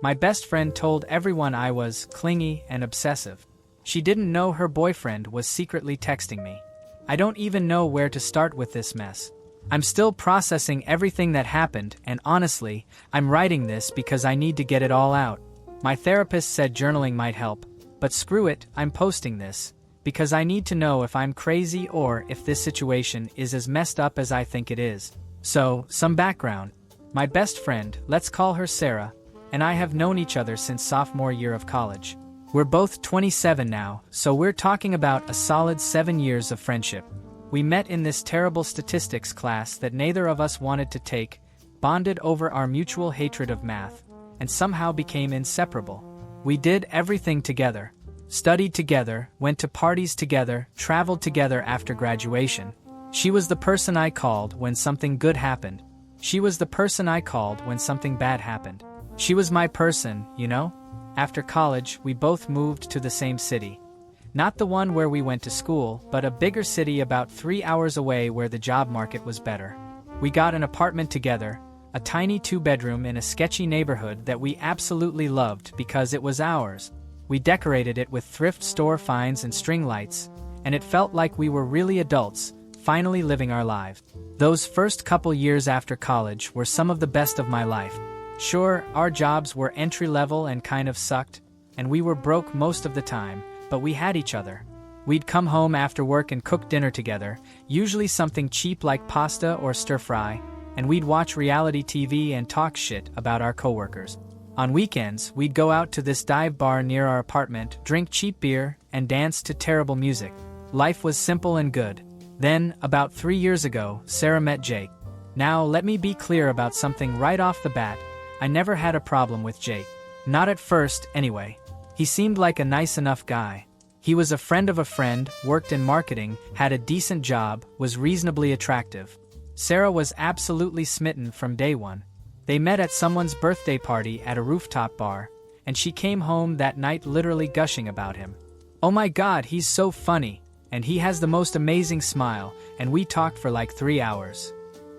My best friend told everyone I was clingy and obsessive. She didn't know her boyfriend was secretly texting me. I don't even know where to start with this mess. I'm still processing everything that happened, and honestly, I'm writing this because I need to get it all out. My therapist said journaling might help, but screw it, I'm posting this, because I need to know if I'm crazy or if this situation is as messed up as I think it is. So, some background. My best friend, let's call her Sarah, and I have known each other since sophomore year of college. We're both 27 now, so we're talking about a solid 7 years of friendship. We met in this terrible statistics class that neither of us wanted to take, bonded over our mutual hatred of math, and somehow became inseparable. We did everything together. Studied together, went to parties together, traveled together after graduation. She was the person I called when something good happened. She was the person I called when something bad happened. She was my person, you know? After college, we both moved to the same city. Not the one where we went to school, but a bigger city about 3 hours away where the job market was better. We got an apartment together, a tiny 2-bedroom in a sketchy neighborhood that we absolutely loved because it was ours. We decorated it with thrift store finds and string lights, and it felt like we were really adults, finally living our lives. Those first couple years after college were some of the best of my life. Sure, our jobs were entry-level and kind of sucked, and we were broke most of the time, but we had each other. We'd come home after work and cook dinner together, usually something cheap like pasta or stir-fry, and we'd watch reality TV and talk shit about our coworkers. On weekends, we'd go out to this dive bar near our apartment, drink cheap beer, and dance to terrible music. Life was simple and good. Then, about 3 years ago, Sarah met Jake. Now, let me be clear about something right off the bat. I never had a problem with Jake. Not at first, anyway. He seemed like a nice enough guy. He was a friend of a friend, worked in marketing, had a decent job, was reasonably attractive. Sarah was absolutely smitten from day one. They met at someone's birthday party at a rooftop bar, and she came home that night literally gushing about him. Oh my God, he's so funny, and he has the most amazing smile, and we talked for like 3 hours.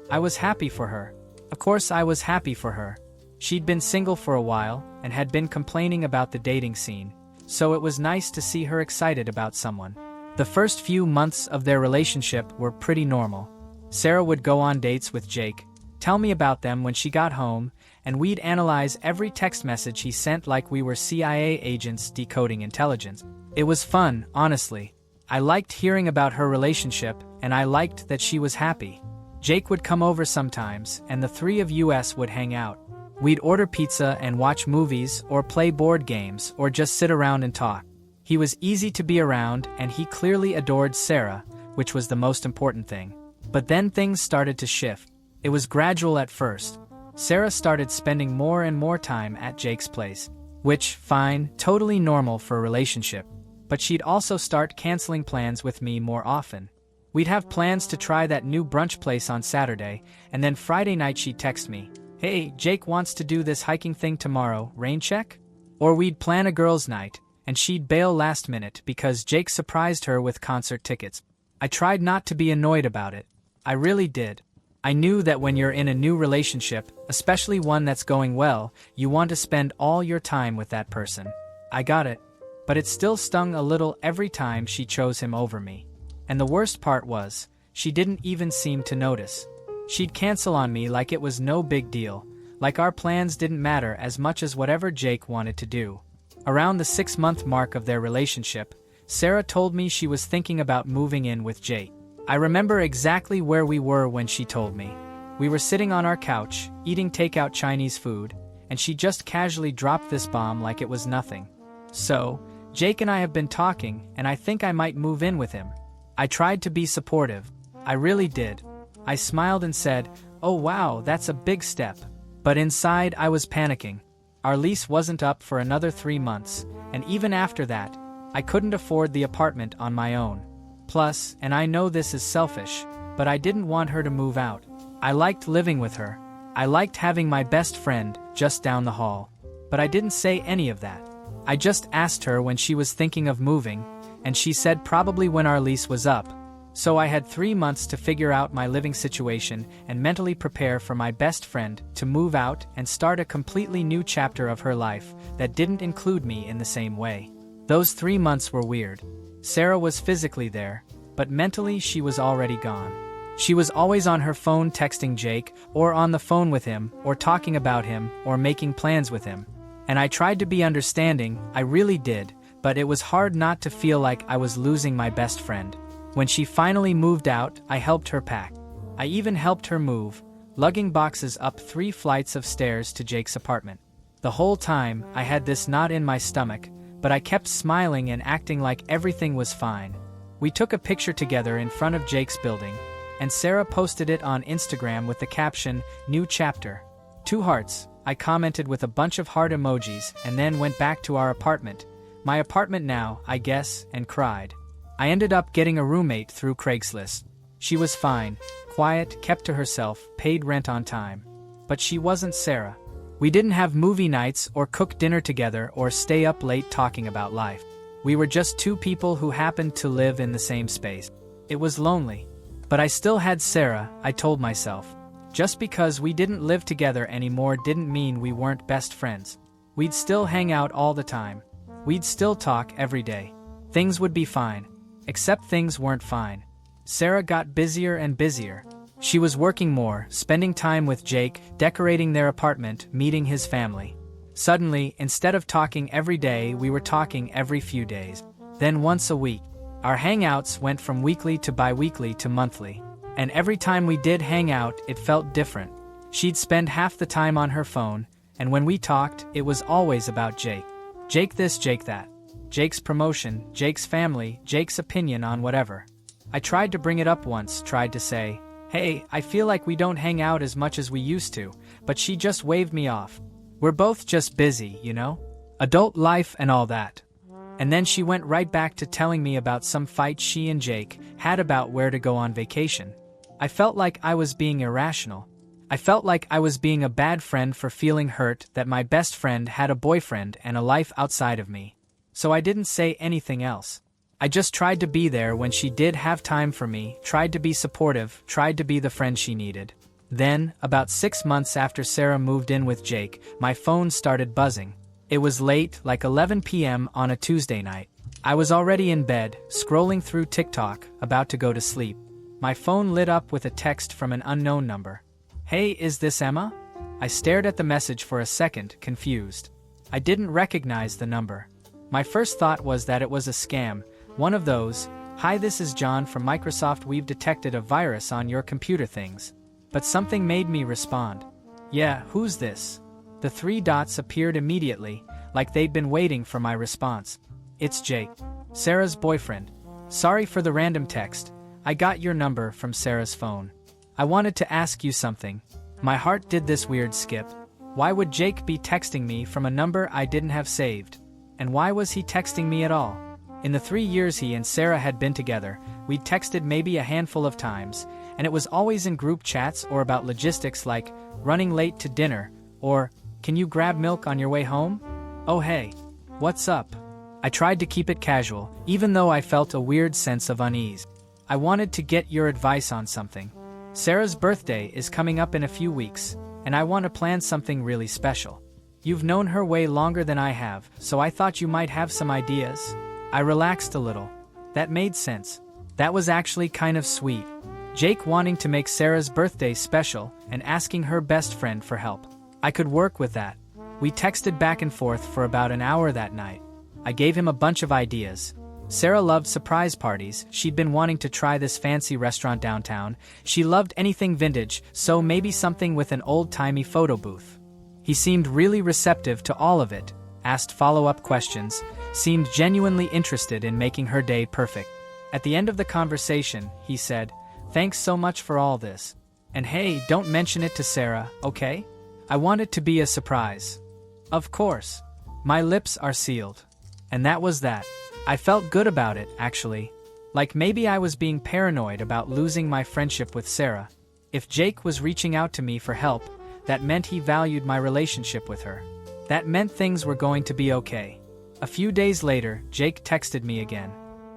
I was happy for her. Of course I was happy for her. She'd been single for a while, and had been complaining about the dating scene, so it was nice to see her excited about someone. The first few months of their relationship were pretty normal. Sarah would go on dates with Jake, tell me about them when she got home, and we'd analyze every text message he sent like we were CIA agents decoding intelligence. It was fun, honestly. I liked hearing about her relationship, and I liked that she was happy. Jake would come over sometimes, and the three of us would hang out. We'd order pizza and watch movies, or play board games, or just sit around and talk. He was easy to be around, and he clearly adored Sarah, which was the most important thing. But then things started to shift. It was gradual at first. Sarah started spending more and more time at Jake's place, which, fine, totally normal for a relationship. But she'd also start canceling plans with me more often. We'd have plans to try that new brunch place on Saturday, and then Friday night she'd text me, "Hey, Jake wants to do this hiking thing tomorrow, rain check?" Or we'd plan a girls' night, and she'd bail last minute because Jake surprised her with concert tickets. I tried not to be annoyed about it. I really did. I knew that when you're in a new relationship, especially one that's going well, you want to spend all your time with that person. I got it. But it still stung a little every time she chose him over me. And the worst part was, she didn't even seem to notice. She'd cancel on me like it was no big deal, like our plans didn't matter as much as whatever Jake wanted to do. Around the 6-month mark of their relationship, Sarah told me she was thinking about moving in with Jake. I remember exactly where we were when she told me. We were sitting on our couch, eating takeout Chinese food, and she just casually dropped this bomb like it was nothing. So, Jake and I have been talking, and I think I might move in with him. I tried to be supportive. I really did. I smiled and said, "Oh wow, that's a big step." But inside I was panicking. Our lease wasn't up for another 3 months, and even after that, I couldn't afford the apartment on my own. Plus, and I know this is selfish, but I didn't want her to move out. I liked living with her. I liked having my best friend just down the hall. But I didn't say any of that. I just asked her when she was thinking of moving, and she said probably when our lease was up. So I had 3 months to figure out my living situation and mentally prepare for my best friend to move out and start a completely new chapter of her life that didn't include me in the same way. Those 3 months were weird. Sarah was physically there, but mentally she was already gone. She was always on her phone texting Jake, or on the phone with him, or talking about him, or making plans with him. And I tried to be understanding, I really did, but it was hard not to feel like I was losing my best friend. When she finally moved out, I helped her pack. I even helped her move, lugging boxes up 3 flights of stairs to Jake's apartment. The whole time, I had this knot in my stomach, but I kept smiling and acting like everything was fine. We took a picture together in front of Jake's building, and Sarah posted it on Instagram with the caption, "New chapter." 2 hearts. I commented with a bunch of heart emojis and then went back to our apartment. My apartment now, I guess, and cried. I ended up getting a roommate through Craigslist. She was fine, quiet, kept to herself, paid rent on time. But she wasn't Sarah. We didn't have movie nights or cook dinner together or stay up late talking about life. We were just 2 people who happened to live in the same space. It was lonely. But I still had Sarah, I told myself. Just because we didn't live together anymore didn't mean we weren't best friends. We'd still hang out all the time. We'd still talk every day. Things would be fine. Except things weren't fine. Sarah got busier and busier. She was working more, spending time with Jake, decorating their apartment, meeting his family. Suddenly, instead of talking every day, we were talking every few days. Then once a week. Our hangouts went from weekly to bi-weekly to monthly. And every time we did hang out, it felt different. She'd spend half the time on her phone, and when we talked, it was always about Jake. Jake this, Jake that. Jake's promotion, Jake's family, Jake's opinion on whatever. I tried to bring it up once, tried to say, "Hey, I feel like we don't hang out as much as we used to," but she just waved me off. We're both just busy, you know? Adult life and all that. And then she went right back to telling me about some fight she and Jake had about where to go on vacation. I felt like I was being irrational. I felt like I was being a bad friend for feeling hurt that my best friend had a boyfriend and a life outside of me. So I didn't say anything else. I just tried to be there when she did have time for me, tried to be supportive, tried to be the friend she needed. Then, about 6 months after Sarah moved in with Jake, my phone started buzzing. It was late, like 11 p.m. on a Tuesday night. I was already in bed, scrolling through TikTok, about to go to sleep. My phone lit up with a text from an unknown number. "Hey, is this Emma?" I stared at the message for a second, confused. I didn't recognize the number. My first thought was that it was a scam, one of those, "Hi, this is John from Microsoft, we've detected a virus on your computer things." But something made me respond. "Yeah, who's this?" The 3 dots appeared immediately, like they'd been waiting for my response. "It's Jake, Sarah's boyfriend. Sorry for the random text. I got your number from Sarah's phone. I wanted to ask you something." My heart did this weird skip. Why would Jake be texting me from a number I didn't have saved? And why was he texting me at all? In the 3 years he and Sarah had been together, we'd texted maybe a handful of times, and it was always in group chats or about logistics like running late to dinner, or "Can you grab milk on your way home?" "Oh hey, what's up?" I tried to keep it casual, even though I felt a weird sense of unease. "I wanted to get your advice on something. Sarah's birthday is coming up in a few weeks, and I want to plan something really special. You've known her way longer than I have, so I thought you might have some ideas." I relaxed a little. That made sense. That was actually kind of sweet. Jake wanting to make Sarah's birthday special and asking her best friend for help. I could work with that. We texted back and forth for about an hour that night. I gave him a bunch of ideas. Sarah loved surprise parties, she'd been wanting to try this fancy restaurant downtown. She loved anything vintage, so maybe something with an old-timey photo booth. He seemed really receptive to all of it, asked follow-up questions, seemed genuinely interested in making her day perfect. At the end of the conversation, he said, "Thanks so much for all this. And hey, don't mention it to Sarah, okay? I want it to be a surprise." Of course. My lips are sealed. And that was that. I felt good about it, actually. Like maybe I was being paranoid about losing my friendship with Sarah. If Jake was reaching out to me for help, that meant he valued my relationship with her. That meant things were going to be okay. A few days later, Jake texted me again.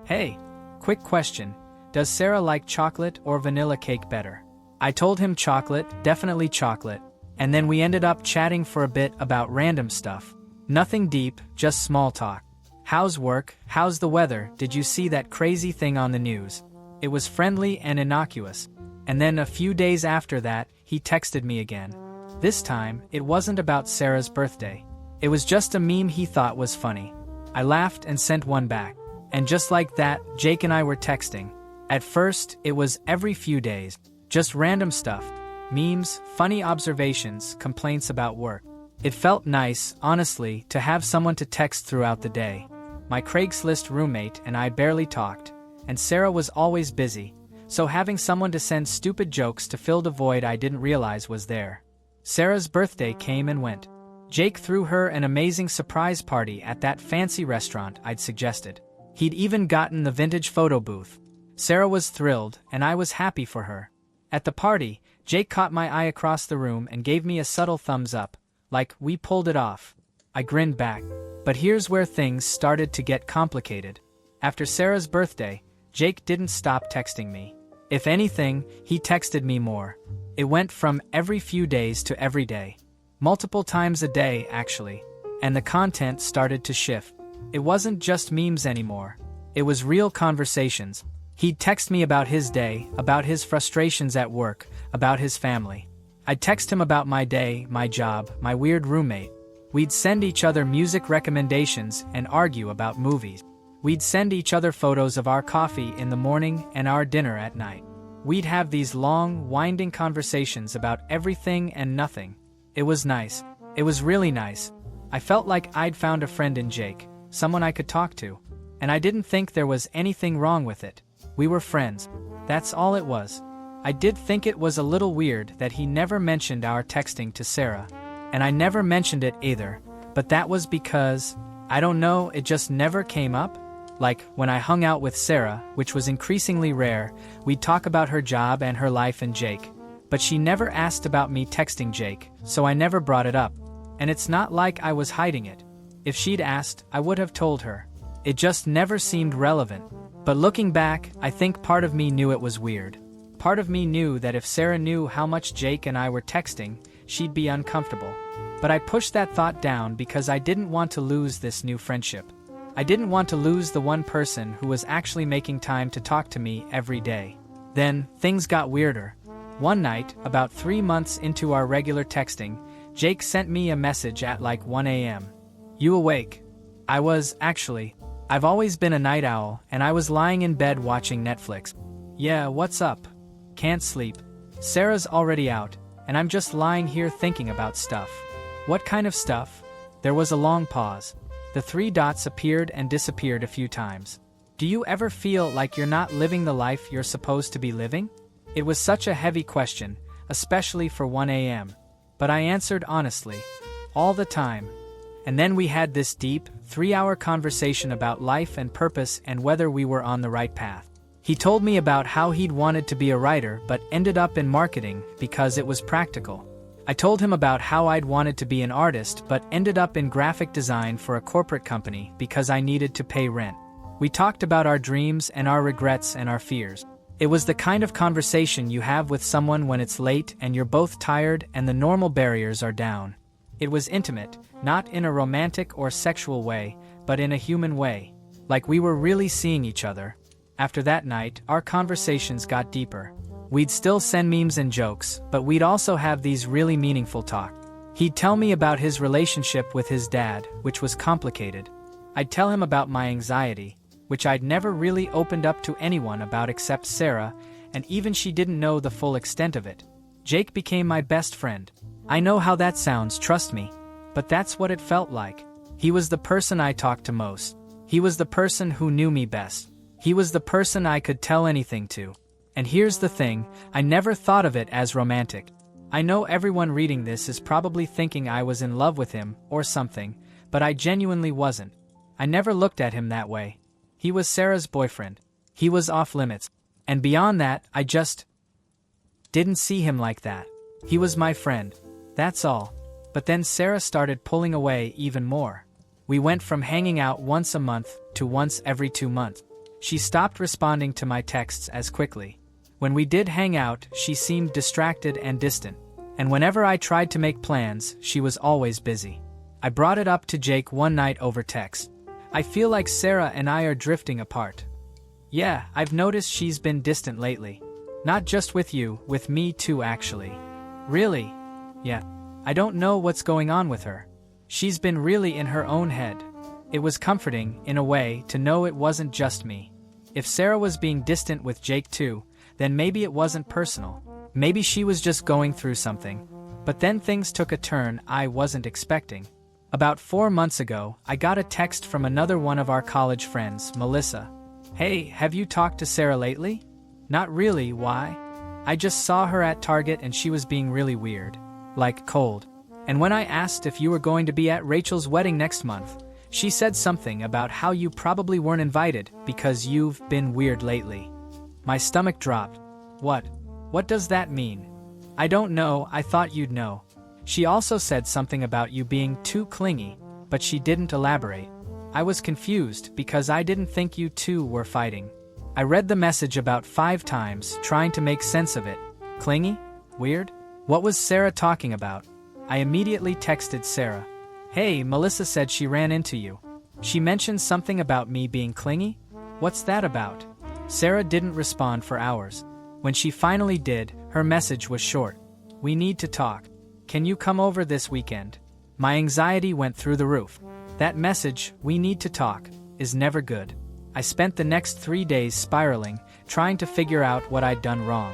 "Hey, quick question. Does Sarah like chocolate or vanilla cake better? I told him chocolate, definitely chocolate, and then we ended up chatting for a bit about random stuff. Nothing deep, just small talk. How's work? How's the weather? Did you see that crazy thing on the news? It was friendly and innocuous. And then a few days after that, he texted me again. This time, it wasn't about Sarah's birthday. It was just a meme he thought was funny. I laughed and sent one back. And just like that, Jake and I were texting. At first, it was every few days. Just random stuff. Memes, funny observations, complaints about work. It felt nice, honestly, to have someone to text throughout the day. My Craigslist roommate and I barely talked, and Sarah was always busy, so having someone to send stupid jokes to fill the void I didn't realize was there. Sarah's birthday came and went. Jake threw her an amazing surprise party at that fancy restaurant I'd suggested. He'd even gotten the vintage photo booth. Sarah was thrilled, and I was happy for her. At the party, Jake caught my eye across the room and gave me a subtle thumbs up, like we pulled it off. I grinned back. But here's where things started to get complicated. After Sarah's birthday, Jake didn't stop texting me. If anything, he texted me more. It went from every few days to every day. Multiple times a day, actually. And the content started to shift. It wasn't just memes anymore. It was real conversations. He'd text me about his day, about his frustrations at work, about his family. I'd text him about my day, my job, my weird roommate. We'd send each other music recommendations and argue about movies. We'd send each other photos of our coffee in the morning and our dinner at night. We'd have these long, winding conversations about everything and nothing. It was nice. It was really nice. I felt like I'd found a friend in Jake, someone I could talk to. And I didn't think there was anything wrong with it. We were friends. That's all it was. I did think it was a little weird that he never mentioned our texting to Sarah. And I never mentioned it either, but that was because, I don't know, it just never came up. Like, when I hung out with Sarah, which was increasingly rare, we'd talk about her job and her life and Jake. But she never asked about me texting Jake, so I never brought it up. And it's not like I was hiding it. If she'd asked, I would have told her. It just never seemed relevant. But looking back, I think part of me knew it was weird. Part of me knew that if Sarah knew how much Jake and I were texting, she'd be uncomfortable. But I pushed that thought down because I didn't want to lose this new friendship. I didn't want to lose the one person who was actually making time to talk to me every day. Then, things got weirder. One night, about 3 months into our regular texting, Jake sent me a message at like 1 a.m. "You awake?" I was, actually. I've always been a night owl, and I was lying in bed watching Netflix. "Yeah, what's up?" "Can't sleep. Sarah's already out, and I'm just lying here thinking about stuff." "What kind of stuff?" There was a long pause. The 3 dots appeared and disappeared a few times. "Do you ever feel like you're not living the life you're supposed to be living?" It was such a heavy question, especially for 1 a.m. But I answered honestly. All the time. And then we had this deep, 3-hour conversation about life and purpose and whether we were on the right path. He told me about how he'd wanted to be a writer but ended up in marketing because it was practical. I told him about how I'd wanted to be an artist but ended up in graphic design for a corporate company because I needed to pay rent. We talked about our dreams and our regrets and our fears. It was the kind of conversation you have with someone when it's late and you're both tired and the normal barriers are down. It was intimate, not in a romantic or sexual way, but in a human way. Like we were really seeing each other. After that night, our conversations got deeper. We'd still send memes and jokes, but we'd also have these really meaningful talks. He'd tell me about his relationship with his dad, which was complicated. I'd tell him about my anxiety, which I'd never really opened up to anyone about except Sarah, and even she didn't know the full extent of it. Jake became my best friend. I know how that sounds, trust me. But that's what it felt like. He was the person I talked to most. He was the person who knew me best. He was the person I could tell anything to. And here's the thing, I never thought of it as romantic. I know everyone reading this is probably thinking I was in love with him, or something, but I genuinely wasn't. I never looked at him that way. He was Sarah's boyfriend. He was off limits. And beyond that, I just didn't see him like that. He was my friend. That's all. But then Sarah started pulling away even more. We went from hanging out once a month to once every 2 months. She stopped responding to my texts as quickly. When we did hang out, she seemed distracted and distant. And whenever I tried to make plans, she was always busy. I brought it up to Jake one night over text. I feel like Sarah and I are drifting apart. Yeah, I've noticed she's been distant lately. Not just with you, with me too actually. Really? Yeah. I don't know what's going on with her. She's been really in her own head. It was comforting, in a way, to know it wasn't just me. If Sarah was being distant with Jake too, then maybe it wasn't personal. Maybe she was just going through something. But then things took a turn I wasn't expecting. About 4 months ago, I got a text from another one of our college friends, Melissa. Hey, have you talked to Sarah lately? Not really, why? I just saw her at Target and she was being really weird. Like cold. And when I asked if you were going to be at Rachel's wedding next month, she said something about how you probably weren't invited because you've been weird lately. My stomach dropped. What? What does that mean? I don't know, I thought you'd know. She also said something about you being too clingy, but she didn't elaborate. I was confused because I didn't think you two were fighting. I read the message about 5 times, trying to make sense of it. Clingy? Weird? What was Sarah talking about? I immediately texted Sarah. Hey, Melissa said she ran into you. She mentioned something about me being clingy? What's that about? Sarah didn't respond for hours. When she finally did, her message was short. We need to talk. Can you come over this weekend? My anxiety went through the roof. That message, we need to talk, is never good. I spent the next 3 days spiraling, trying to figure out what I'd done wrong.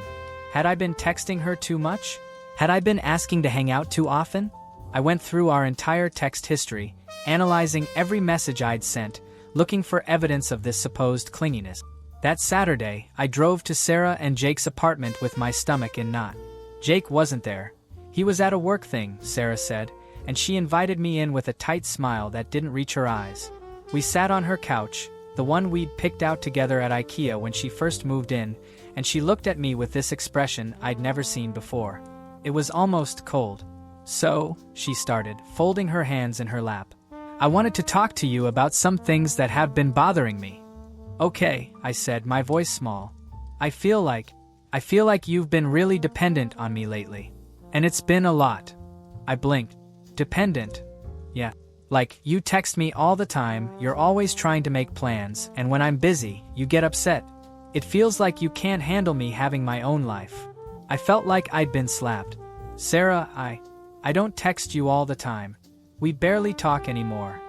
Had I been texting her too much? Had I been asking to hang out too often? I went through our entire text history, analyzing every message I'd sent, looking for evidence of this supposed clinginess. That Saturday, I drove to Sarah and Jake's apartment with my stomach in knot. Jake wasn't there. He was at a work thing, Sarah said, and she invited me in with a tight smile that didn't reach her eyes. We sat on her couch, the one we'd picked out together at IKEA when she first moved in, and she looked at me with this expression I'd never seen before. It was almost cold. So, she started, folding her hands in her lap. I wanted to talk to you about some things that have been bothering me. Okay, I said, my voice small. I feel like you've been really dependent on me lately. And it's been a lot. I blinked. Dependent? Yeah. Like, you text me all the time, you're always trying to make plans, and when I'm busy, you get upset. It feels like you can't handle me having my own life. I felt like I'd been slapped. Sarah, I don't text you all the time. We barely talk anymore.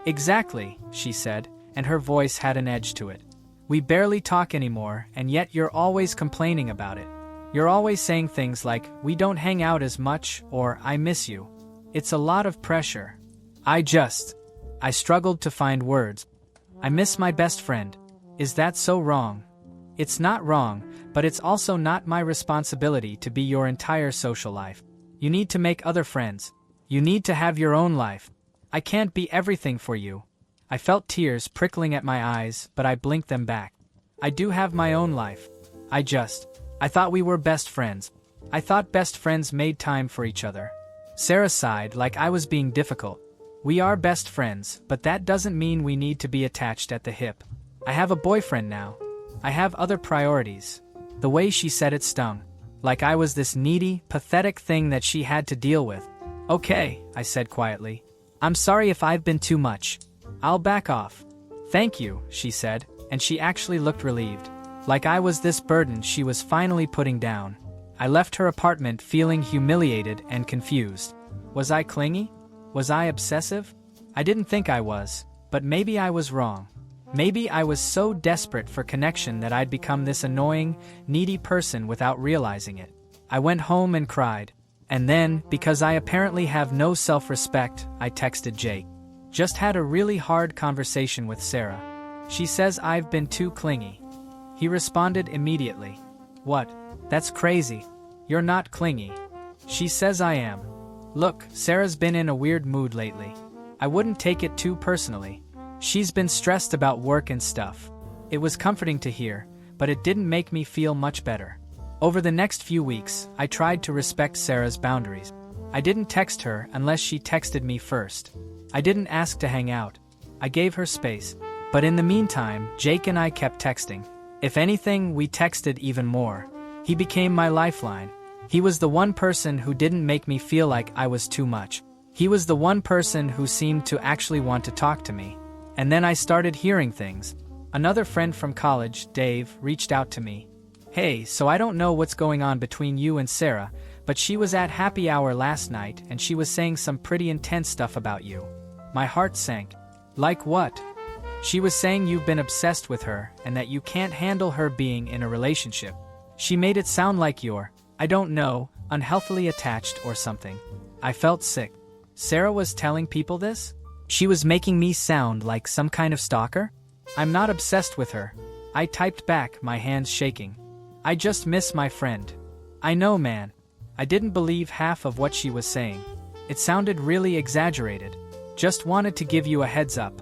Exactly, she said, and her voice had an edge to it. We barely talk anymore, and yet you're always complaining about it. You're always saying things like, we don't hang out as much, or I miss you. It's a lot of pressure. I struggled to find words. I miss my best friend. Is that so wrong? It's not wrong, but it's also not my responsibility to be your entire social life. You need to make other friends. You need to have your own life. I can't be everything for you. I felt tears prickling at my eyes, but I blinked them back. I do have my own life. I thought we were best friends. I thought best friends made time for each other. Sarah sighed like I was being difficult. We are best friends, but that doesn't mean we need to be attached at the hip. I have a boyfriend now. I have other priorities. The way she said it stung. Like I was this needy, pathetic thing that she had to deal with. Okay, I said quietly. I'm sorry if I've been too much. I'll back off. Thank you, she said, and she actually looked relieved. Like I was this burden she was finally putting down. I left her apartment feeling humiliated and confused. Was I clingy? Was I obsessive? I didn't think I was, but maybe I was wrong. Maybe I was so desperate for connection that I'd become this annoying, needy person without realizing it. I went home and cried. And then, because I apparently have no self-respect, I texted Jake. Just had a really hard conversation with Sarah. She says I've been too clingy. He responded immediately. What? That's crazy. You're not clingy. She says I am. Look, Sarah's been in a weird mood lately. I wouldn't take it too personally. She's been stressed about work and stuff. It was comforting to hear, but it didn't make me feel much better. Over the next few weeks, I tried to respect Sarah's boundaries. I didn't text her unless she texted me first. I didn't ask to hang out. I gave her space. But in the meantime, Jake and I kept texting. If anything, we texted even more. He became my lifeline. He was the one person who didn't make me feel like I was too much. He was the one person who seemed to actually want to talk to me. And then I started hearing things. Another friend from college, Dave, reached out to me. Hey, so I don't know what's going on between you and Sarah, but she was at happy hour last night and she was saying some pretty intense stuff about you. My heart sank. Like what? She was saying you've been obsessed with her and that you can't handle her being in a relationship. She made it sound like you're, I don't know, unhealthily attached or something. I felt sick. Sarah was telling people this? She was making me sound like some kind of stalker? I'm not obsessed with her. I typed back, my hands shaking. I just miss my friend. I know, man. I didn't believe half of what she was saying. It sounded really exaggerated. Just wanted to give you a heads up.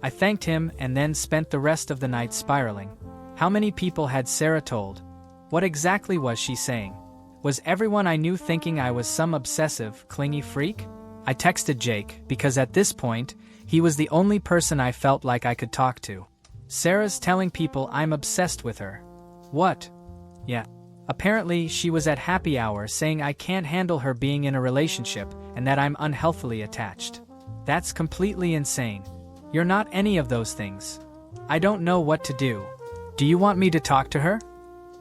I thanked him and then spent the rest of the night spiraling. How many people had Sarah told? What exactly was she saying? Was everyone I knew thinking I was some obsessive, clingy freak? I texted Jake, because at this point, he was the only person I felt like I could talk to. Sarah's telling people I'm obsessed with her. What? Yeah. Apparently, she was at happy hour saying I can't handle her being in a relationship and that I'm unhealthily attached. That's completely insane. You're not any of those things. I don't know what to do. Do you want me to talk to her?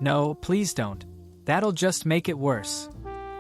No, please don't. That'll just make it worse.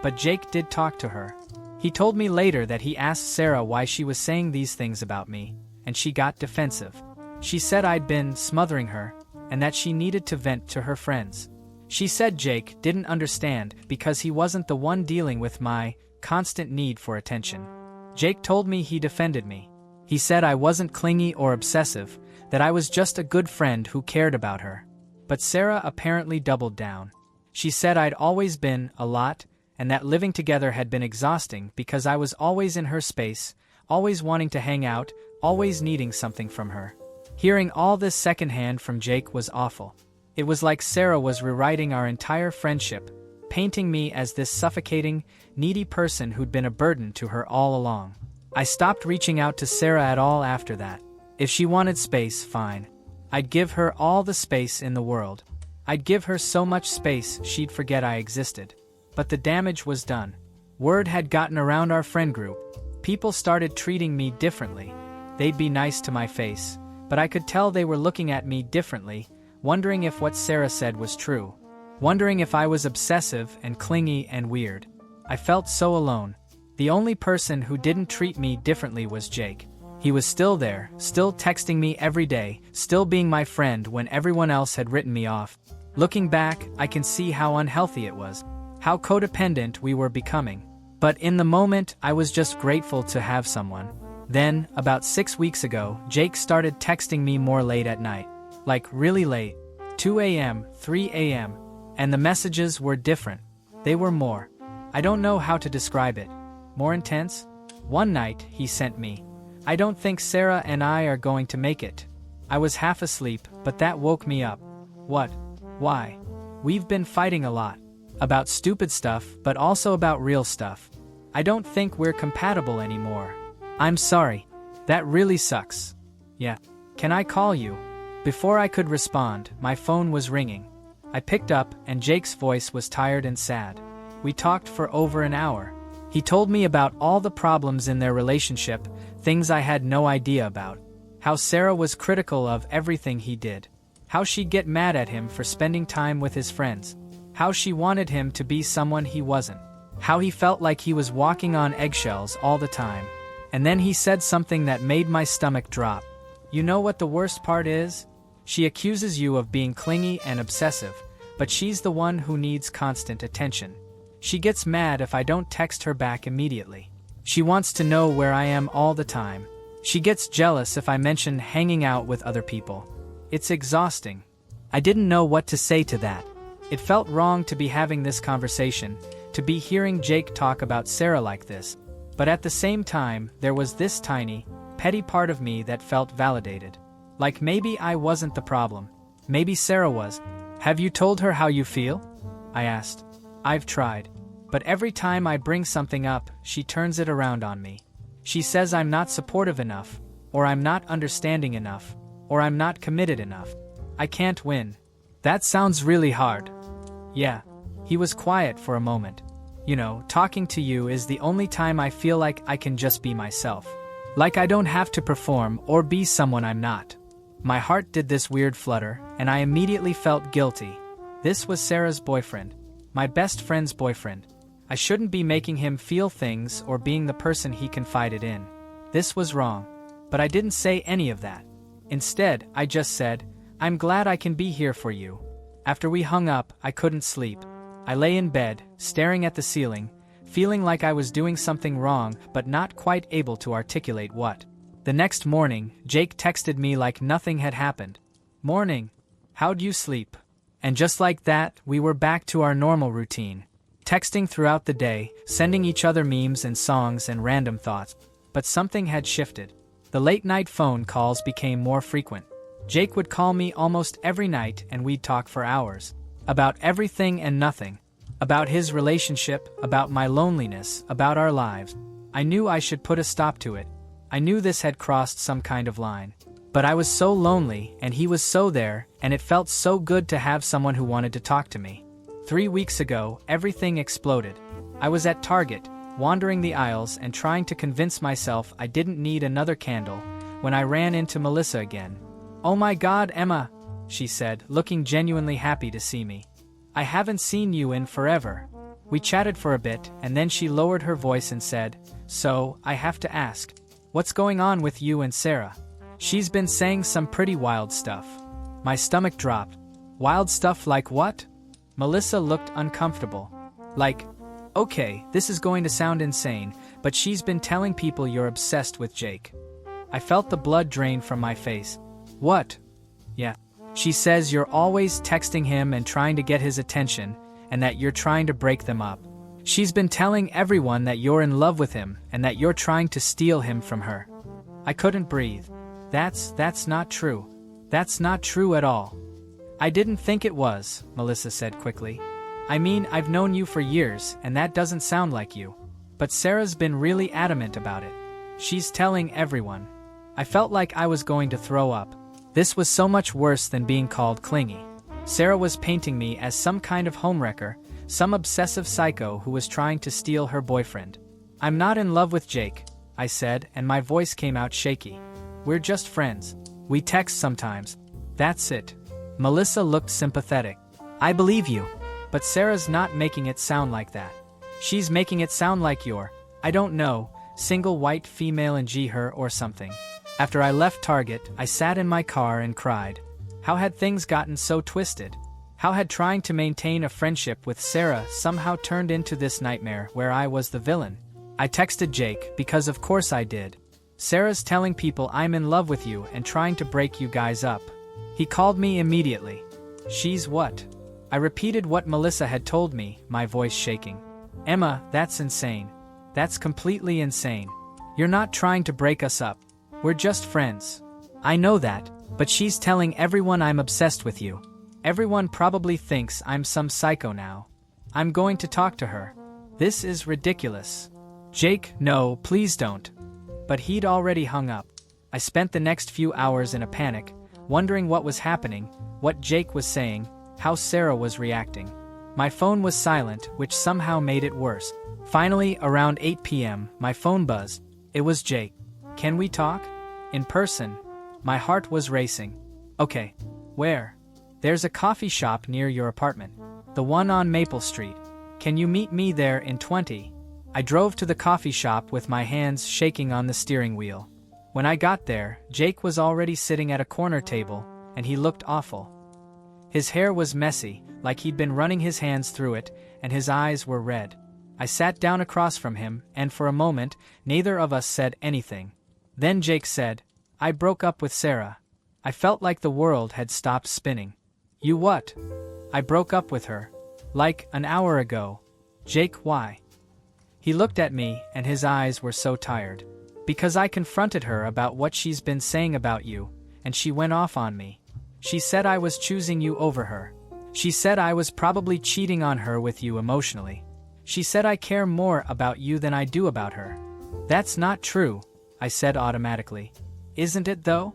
But Jake did talk to her. He told me later that he asked Sarah why she was saying these things about me, and she got defensive. She said I'd been smothering her, and that she needed to vent to her friends. She said Jake didn't understand because he wasn't the one dealing with my constant need for attention. Jake told me he defended me. He said I wasn't clingy or obsessive, that I was just a good friend who cared about her. But Sarah apparently doubled down. She said I'd always been a lot, and that living together had been exhausting because I was always in her space, always wanting to hang out, always needing something from her. Hearing all this secondhand from Jake was awful. It was like Sarah was rewriting our entire friendship, painting me as this suffocating, needy person who'd been a burden to her all along. I stopped reaching out to Sarah at all after that. If she wanted space, fine. I'd give her all the space in the world. I'd give her so much space she'd forget I existed. But the damage was done. Word had gotten around our friend group. People started treating me differently. They'd be nice to my face, but I could tell they were looking at me differently, wondering if what Sarah said was true. Wondering if I was obsessive and clingy and weird. I felt so alone. The only person who didn't treat me differently was Jake. He was still there, still texting me every day, still being my friend when everyone else had written me off. Looking back, I can see how unhealthy it was. How codependent we were becoming. But in the moment, I was just grateful to have someone. Then, about 6 weeks ago, Jake started texting me more late at night. Like really late. 2 a.m., 3 a.m. And the messages were different. They were more. I don't know how to describe it. More intense? One night, he sent me, I don't think Sarah and I are going to make it. I was half asleep, but that woke me up. What? Why? We've been fighting a lot. About stupid stuff, but also about real stuff. I don't think we're compatible anymore. I'm sorry. That really sucks. Yeah. Can I call you? Before I could respond, my phone was ringing. I picked up, and Jake's voice was tired and sad. We talked for over an hour. He told me about all the problems in their relationship, things I had no idea about. How Sarah was critical of everything he did. How she'd get mad at him for spending time with his friends. How she wanted him to be someone he wasn't. How he felt like he was walking on eggshells all the time. And then he said something that made my stomach drop. You know what the worst part is? She accuses you of being clingy and obsessive, but she's the one who needs constant attention. She gets mad if I don't text her back immediately. She wants to know where I am all the time. She gets jealous if I mention hanging out with other people. It's exhausting. I didn't know what to say to that. It felt wrong to be having this conversation, to be hearing Jake talk about Sarah like this. But at the same time, there was this tiny, petty part of me that felt validated. Like maybe I wasn't the problem. Maybe Sarah was. Have you told her how you feel? I asked. I've tried. But every time I bring something up, she turns it around on me. She says I'm not supportive enough, or I'm not understanding enough, or I'm not committed enough. I can't win. That sounds really hard. Yeah. He was quiet for a moment. You know, talking to you is the only time I feel like I can just be myself. Like I don't have to perform or be someone I'm not. My heart did this weird flutter, and I immediately felt guilty. This was Sarah's boyfriend. My best friend's boyfriend. I shouldn't be making him feel things or being the person he confided in. This was wrong. But I didn't say any of that. Instead, I just said, "I'm glad I can be here for you." After we hung up, I couldn't sleep. I lay in bed, staring at the ceiling, feeling like I was doing something wrong but not quite able to articulate what. The next morning, Jake texted me like nothing had happened. "Morning. How'd you sleep?" And just like that, we were back to our normal routine. Texting throughout the day, sending each other memes and songs and random thoughts. But something had shifted. The late-night phone calls became more frequent. Jake would call me almost every night and we'd talk for hours. About everything and nothing. About his relationship, about my loneliness, about our lives. I knew I should put a stop to it. I knew this had crossed some kind of line. But I was so lonely and he was so there, and it felt so good to have someone who wanted to talk to me. 3 weeks ago, everything exploded. I was at Target, wandering the aisles and trying to convince myself I didn't need another candle, when I ran into Melissa again. "Oh my God, Emma," she said, looking genuinely happy to see me. "I haven't seen you in forever." We chatted for a bit, and then she lowered her voice and said, "So, I have to ask, what's going on with you and Sarah?" She's been saying some pretty wild stuff. My stomach dropped. Wild stuff like what? Melissa looked uncomfortable. Like, okay, this is going to sound insane, but she's been telling people you're obsessed with Jake. I felt the blood drain from my face. What? Yeah. She says you're always texting him and trying to get his attention, and that you're trying to break them up. She's been telling everyone that you're in love with him and that you're trying to steal him from her. I couldn't breathe. That's not true. That's not true at all. I didn't think it was, Melissa said quickly. I mean, I've known you for years, and that doesn't sound like you. But Sarah's been really adamant about it. She's telling everyone. I felt like I was going to throw up. This was so much worse than being called clingy. Sarah was painting me as some kind of homewrecker, some obsessive psycho who was trying to steal her boyfriend. "I'm not in love with Jake," I said, and my voice came out shaky. "We're just friends. We text sometimes. That's it." Melissa looked sympathetic. "I believe you. But Sarah's not making it sound like that. She's making it sound like you're, I don't know, single white female and her or something." After I left Target, I sat in my car and cried. How had things gotten so twisted? How had trying to maintain a friendship with Sarah somehow turned into this nightmare where I was the villain? I texted Jake, because of course I did. "Sarah's telling people I'm in love with you and trying to break you guys up." He called me immediately. "She's what?" I repeated what Melissa had told me, my voice shaking. "Emma, that's insane. That's completely insane. You're not trying to break us up. We're just friends." "I know that, but she's telling everyone I'm obsessed with you. Everyone probably thinks I'm some psycho now. I'm going to talk to her. This is ridiculous." "Jake, no, please don't." But he'd already hung up. I spent the next few hours in a panic, wondering what was happening, what Jake was saying, how Sarah was reacting. My phone was silent, which somehow made it worse. Finally, around 8 p.m., my phone buzzed. It was Jake. "Can we talk? In person?" My heart was racing. "Okay. Where?" "There's a coffee shop near your apartment. The one on Maple Street. Can you meet me there in 20? I drove to the coffee shop with my hands shaking on the steering wheel. When I got there, Jake was already sitting at a corner table, and he looked awful. His hair was messy, like he'd been running his hands through it, and his eyes were red. I sat down across from him, and for a moment, neither of us said anything. Then Jake said, "I broke up with Sarah." I felt like the world had stopped spinning. "You what?" "I broke up with her. Like, an hour ago." "Jake, why?" He looked at me, and his eyes were so tired. "Because I confronted her about what she's been saying about you, and she went off on me. She said I was choosing you over her. She said I was probably cheating on her with you emotionally. She said I care more about you than I do about her." "That's not true," I said automatically. "Isn't it though?"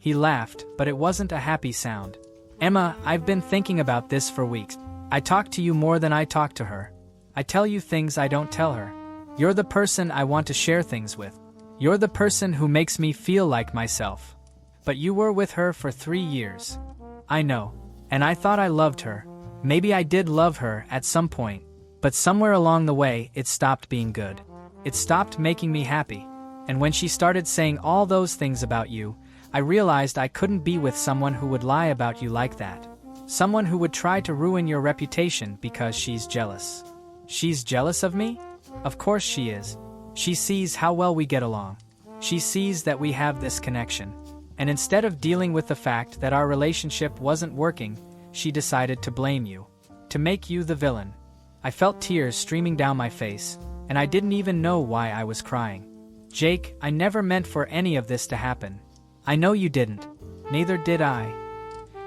He laughed, but it wasn't a happy sound. Emma, I've been thinking about this for weeks. I talk to you more than I talk to her. I tell you things I don't tell her. You're the person I want to share things with. You're the person who makes me feel like myself. But you were with her for 3 years. I know. And I thought I loved her. Maybe I did love her at some point. But somewhere along the way, it stopped being good. It stopped making me happy. And when she started saying all those things about you, I realized I couldn't be with someone who would lie about you like that. Someone who would try to ruin your reputation because she's jealous. She's jealous of me? Of course she is. She sees how well we get along. She sees that we have this connection. And instead of dealing with the fact that our relationship wasn't working, she decided to blame you. To make you the villain. I felt tears streaming down my face, and I didn't even know why I was crying. Jake, I never meant for any of this to happen. I know you didn't. Neither did I.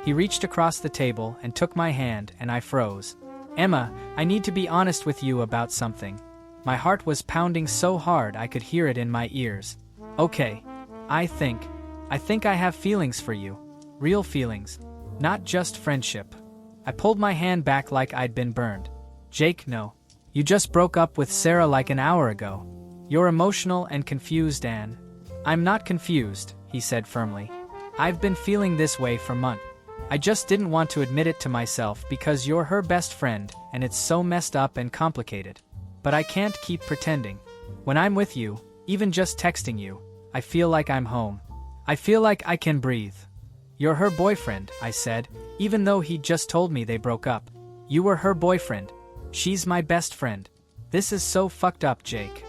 He reached across the table and took my hand, and I froze. Emma, I need to be honest with you about something. My heart was pounding so hard I could hear it in my ears. Okay. I think I have feelings for you. Real feelings. Not just friendship. I pulled my hand back like I'd been burned. Jake, no. You just broke up with Sarah like an hour ago. You're emotional and confused, Anne. I'm not confused, he said firmly. I've been feeling this way for months. I just didn't want to admit it to myself because you're her best friend and it's so messed up and complicated. But I can't keep pretending. When I'm with you, even just texting you, I feel like I'm home. I feel like I can breathe. You're her boyfriend, I said, even though he just told me they broke up. You were her boyfriend. She's my best friend. This is so fucked up, Jake.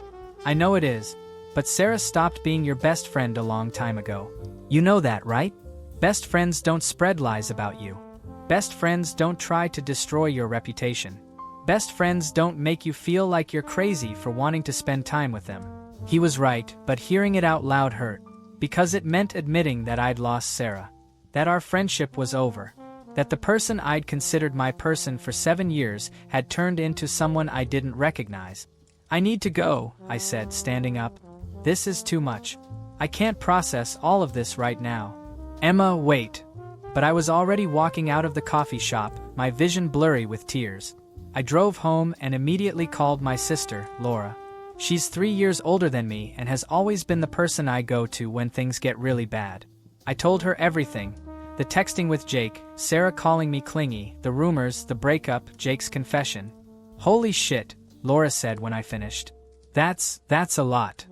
I know it is, but Sarah stopped being your best friend a long time ago. You know that, right? Best friends don't spread lies about you. Best friends don't try to destroy your reputation. Best friends don't make you feel like you're crazy for wanting to spend time with them. He was right, but hearing it out loud hurt. Because it meant admitting that I'd lost Sarah. That our friendship was over. That the person I'd considered my person for 7 years had turned into someone I didn't recognize. I need to go, I said, standing up. This is too much. I can't process all of this right now. Emma, wait. But I was already walking out of the coffee shop, my vision blurry with tears. I drove home and immediately called my sister, Laura. She's 3 years older than me and has always been the person I go to when things get really bad. I told her everything. The texting with Jake, Sarah calling me clingy, the rumors, the breakup, Jake's confession. Holy shit, Laura said when I finished. That's a lot.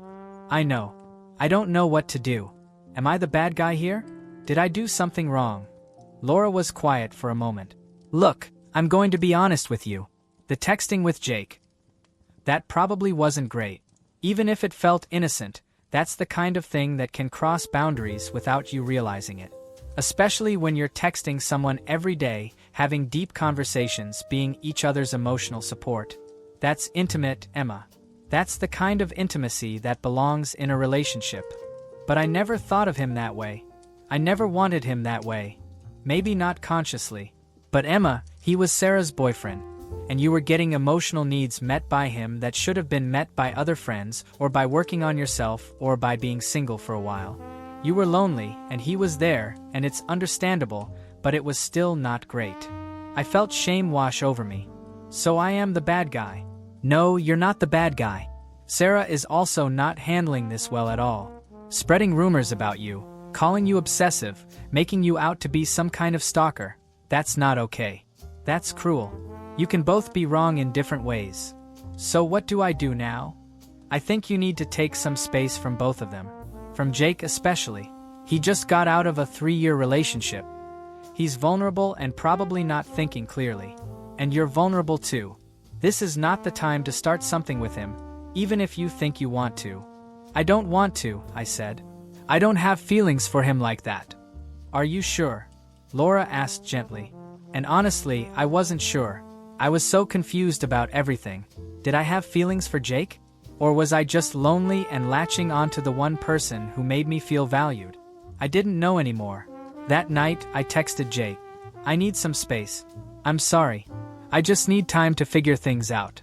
I know. I don't know what to do. Am I the bad guy here? Did I do something wrong? Laura was quiet for a moment. Look, I'm going to be honest with you. The texting with Jake. That probably wasn't great. Even if it felt innocent, that's the kind of thing that can cross boundaries without you realizing it. Especially when you're texting someone every day, having deep conversations, being each other's emotional support. That's intimate, Emma. That's the kind of intimacy that belongs in a relationship. But I never thought of him that way. I never wanted him that way. Maybe not consciously. But Emma, he was Sarah's boyfriend. And you were getting emotional needs met by him that should have been met by other friends, or by working on yourself, or by being single for a while. You were lonely, and he was there, and it's understandable, but it was still not great. I felt shame wash over me. So I am the bad guy. No, you're not the bad guy. Sarah is also not handling this well at all. Spreading rumors about you, calling you obsessive, making you out to be some kind of stalker. That's not okay. That's cruel. You can both be wrong in different ways. So what do I do now? I think you need to take some space from both of them. From Jake especially. He just got out of a 3-year relationship. He's vulnerable and probably not thinking clearly. And you're vulnerable too. This is not the time to start something with him, even if you think you want to. I don't want to, I said. I don't have feelings for him like that. Are you sure? Laura asked gently. And honestly, I wasn't sure. I was so confused about everything. Did I have feelings for Jake? Or was I just lonely and latching onto the one person who made me feel valued? I didn't know anymore. That night, I texted Jake. I need some space. I'm sorry. I just need time to figure things out.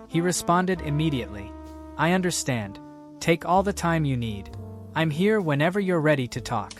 He responded immediately. I understand. Take all the time you need. I'm here whenever you're ready to talk.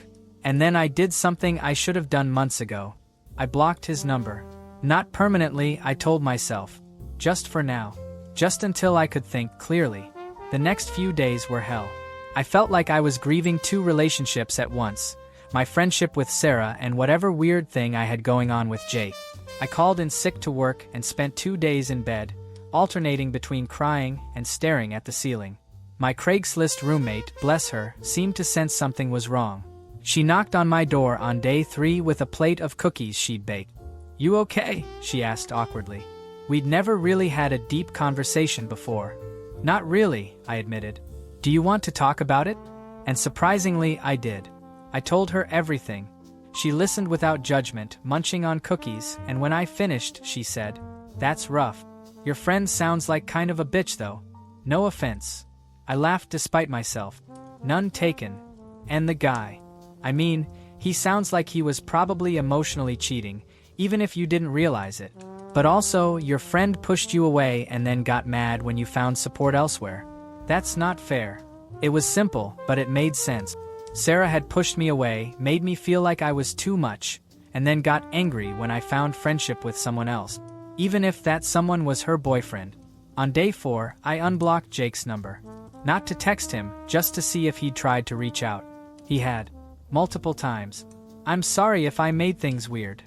And then I did something I should have done months ago. I blocked his number. Not permanently, I told myself. Just for now. Just until I could think clearly. The next few days were hell. I felt like I was grieving two relationships at once. My friendship with Sarah and whatever weird thing I had going on with Jake. I called in sick to work and spent 2 days in bed, alternating between crying and staring at the ceiling. My Craigslist roommate, bless her, seemed to sense something was wrong. She knocked on my door on day 3 with a plate of cookies she'd baked. "You okay?" she asked awkwardly. We'd never really had a deep conversation before. "Not really," I admitted. "Do you want to talk about it?" And surprisingly, I did. I told her everything. She listened without judgment, munching on cookies, and when I finished, she said, "That's rough. Your friend sounds like kind of a bitch though." No offense. I laughed despite myself. None taken. And the guy. I mean, he sounds like he was probably emotionally cheating, even if you didn't realize it. But also, your friend pushed you away and then got mad when you found support elsewhere. That's not fair. It was simple, but it made sense. Sarah had pushed me away, made me feel like I was too much, and then got angry when I found friendship with someone else, even if that someone was her boyfriend. On day 4, I unblocked Jake's number. Not to text him, just to see if he'd tried to reach out. He had. Multiple times. "I'm sorry if I made things weird.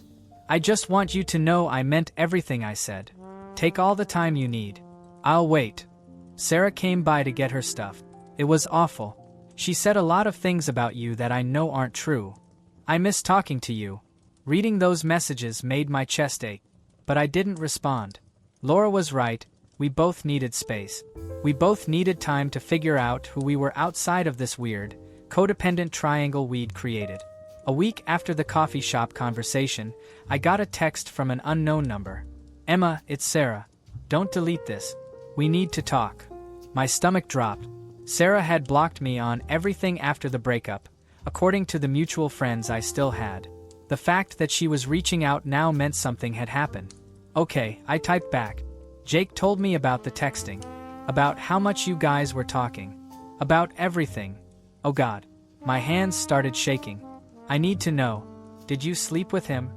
I just want you to know I meant everything I said. Take all the time you need. I'll wait." Sarah came by to get her stuff. It was awful. She said a lot of things about you that I know aren't true. "I miss talking to you." Reading those messages made my chest ache. But I didn't respond. Laura was right. We both needed space. We both needed time to figure out who we were outside of this weird, codependent triangle we'd created. A week after the coffee shop conversation, I got a text from an unknown number. "Emma, it's Sarah. Don't delete this. We need to talk." My stomach dropped. Sarah had blocked me on everything after the breakup, according to the mutual friends I still had. The fact that she was reaching out now meant something had happened. "Okay," I typed back. "Jake told me about the texting. About how much you guys were talking. About everything. Oh God." My hands started shaking. "I need to know. Did you sleep with him?"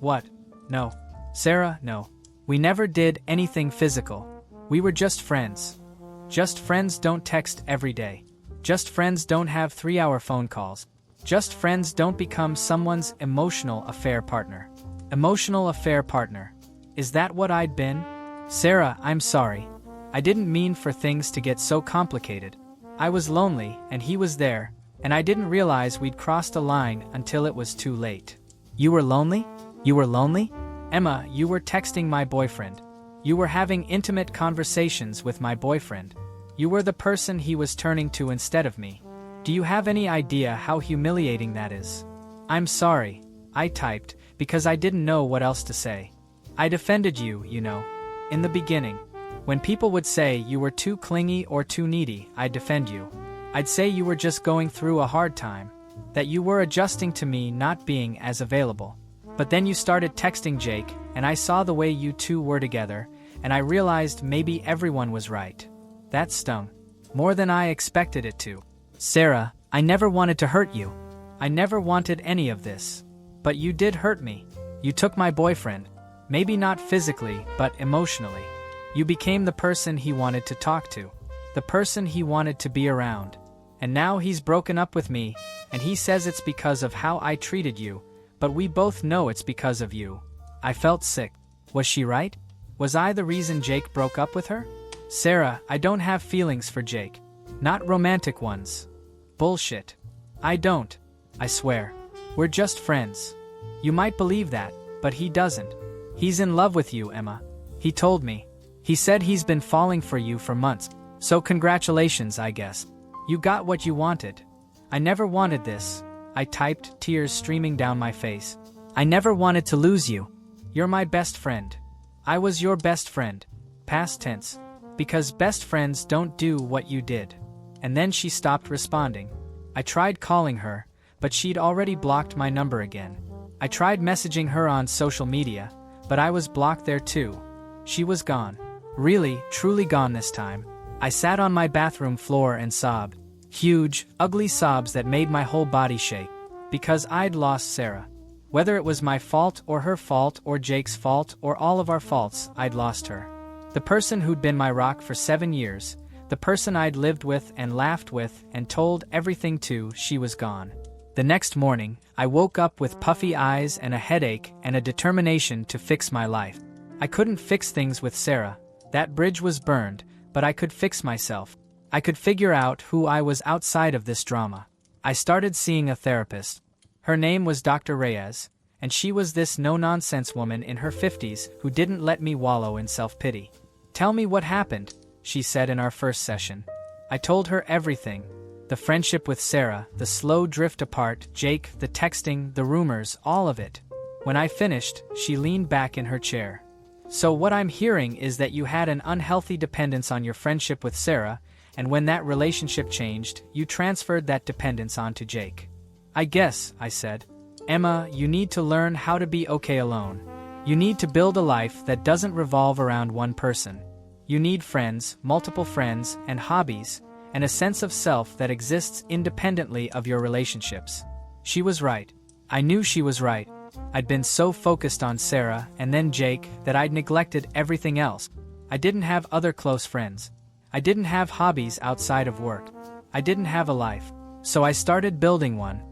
"What? No. Sarah, no. We never did anything physical. We were just friends. Just friends don't text every day. Just friends don't have 3-hour phone calls. Just friends don't become someone's emotional affair partner." Emotional affair partner. Is that what I'd been? "Sarah, I'm sorry. I didn't mean for things to get so complicated. I was lonely, and he was there, and I didn't realize we'd crossed a line until it was too late." "You were lonely? You were lonely?" "Emma, you were texting my boyfriend. You were having intimate conversations with my boyfriend. You were the person he was turning to instead of me. Do you have any idea how humiliating that is?" "I'm sorry," I typed, because I didn't know what else to say. "I defended you, you know. In the beginning. When people would say you were too clingy or too needy, I'd defend you. I'd say you were just going through a hard time. That you were adjusting to me not being as available. But then you started texting Jake, and I saw the way you two were together, and I realized maybe everyone was right. That stung. More than I expected it to. Sarah, I never wanted to hurt you. I never wanted any of this. But you did hurt me. You took my boyfriend. Maybe not physically, but emotionally. You became the person he wanted to talk to. The person he wanted to be around. And now he's broken up with me, and he says it's because of how I treated you, but we both know it's because of you." I felt sick. Was she right? Was I the reason Jake broke up with her? "Sarah, I don't have feelings for Jake. Not romantic ones." "Bullshit. I don't. I swear. We're just friends. You might believe that, but he doesn't. He's in love with you, Emma. He told me. He said he's been falling for you for months. So congratulations, I guess. You got what you wanted." "I never wanted this," I typed, tears streaming down my face. "I never wanted to lose you. You're my best friend. I was your best friend." Past tense. Because best friends don't do what you did. And then she stopped responding. I tried calling her, but she'd already blocked my number again. I tried messaging her on social media, but I was blocked there too. She was gone. Really, truly gone this time. I sat on my bathroom floor and sobbed. Huge, ugly sobs that made my whole body shake. Because I'd lost Sarah. Whether it was my fault or her fault or Jake's fault or all of our faults, I'd lost her. The person who'd been my rock for 7 years, the person I'd lived with and laughed with and told everything to, she was gone. The next morning, I woke up with puffy eyes and a headache and a determination to fix my life. I couldn't fix things with Sarah. That bridge was burned, but I could fix myself. I could figure out who I was outside of this drama. I started seeing a therapist. Her name was Dr. Reyes, and she was this no-nonsense woman in her 50s who didn't let me wallow in self-pity. "Tell me what happened," she said in our first session. I told her everything. The friendship with Sarah, the slow drift apart, Jake, the texting, the rumors, all of it. When I finished, she leaned back in her chair. "So what I'm hearing is that you had an unhealthy dependence on your friendship with Sarah, and when that relationship changed, you transferred that dependence onto Jake." "I guess," I said. "Emma, you need to learn how to be okay alone. You need to build a life that doesn't revolve around one person. You need friends, multiple friends, and hobbies, and a sense of self that exists independently of your relationships." She was right. I knew she was right. I'd been so focused on Sarah and then Jake that I'd neglected everything else. I didn't have other close friends. I didn't have hobbies outside of work. I didn't have a life. So I started building one.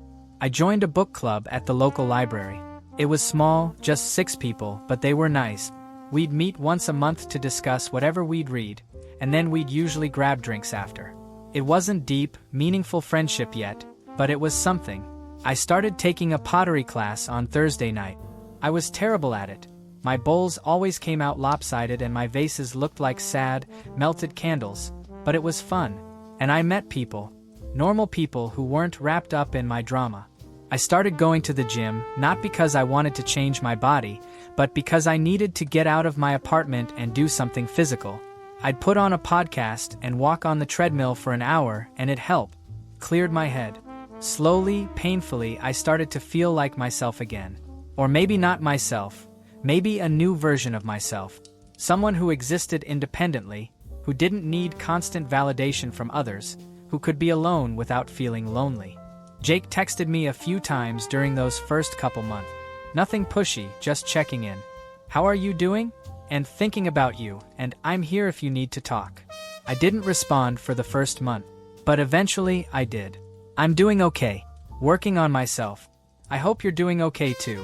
I joined a book club at the local library. It was small, just 6 people, but they were nice. We'd meet once a month to discuss whatever we'd read, and then we'd usually grab drinks after. It wasn't deep, meaningful friendship yet, but it was something. I started taking a pottery class on Thursday night. I was terrible at it. My bowls always came out lopsided and my vases looked like sad, melted candles, but it was fun. And I met people. Normal people who weren't wrapped up in my drama. I started going to the gym, not because I wanted to change my body, but because I needed to get out of my apartment and do something physical. I'd put on a podcast and walk on the treadmill for an hour, and it helped. Cleared my head. Slowly, painfully, I started to feel like myself again. Or maybe not myself. Maybe a new version of myself. Someone who existed independently, who didn't need constant validation from others, who could be alone without feeling lonely. Jake texted me a few times during those first couple months. Nothing pushy, just checking in. "How are you doing?" And "Thinking about you, and I'm here if you need to talk." I didn't respond for the first month, but eventually I did. "I'm doing okay. Working on myself. I hope you're doing okay too."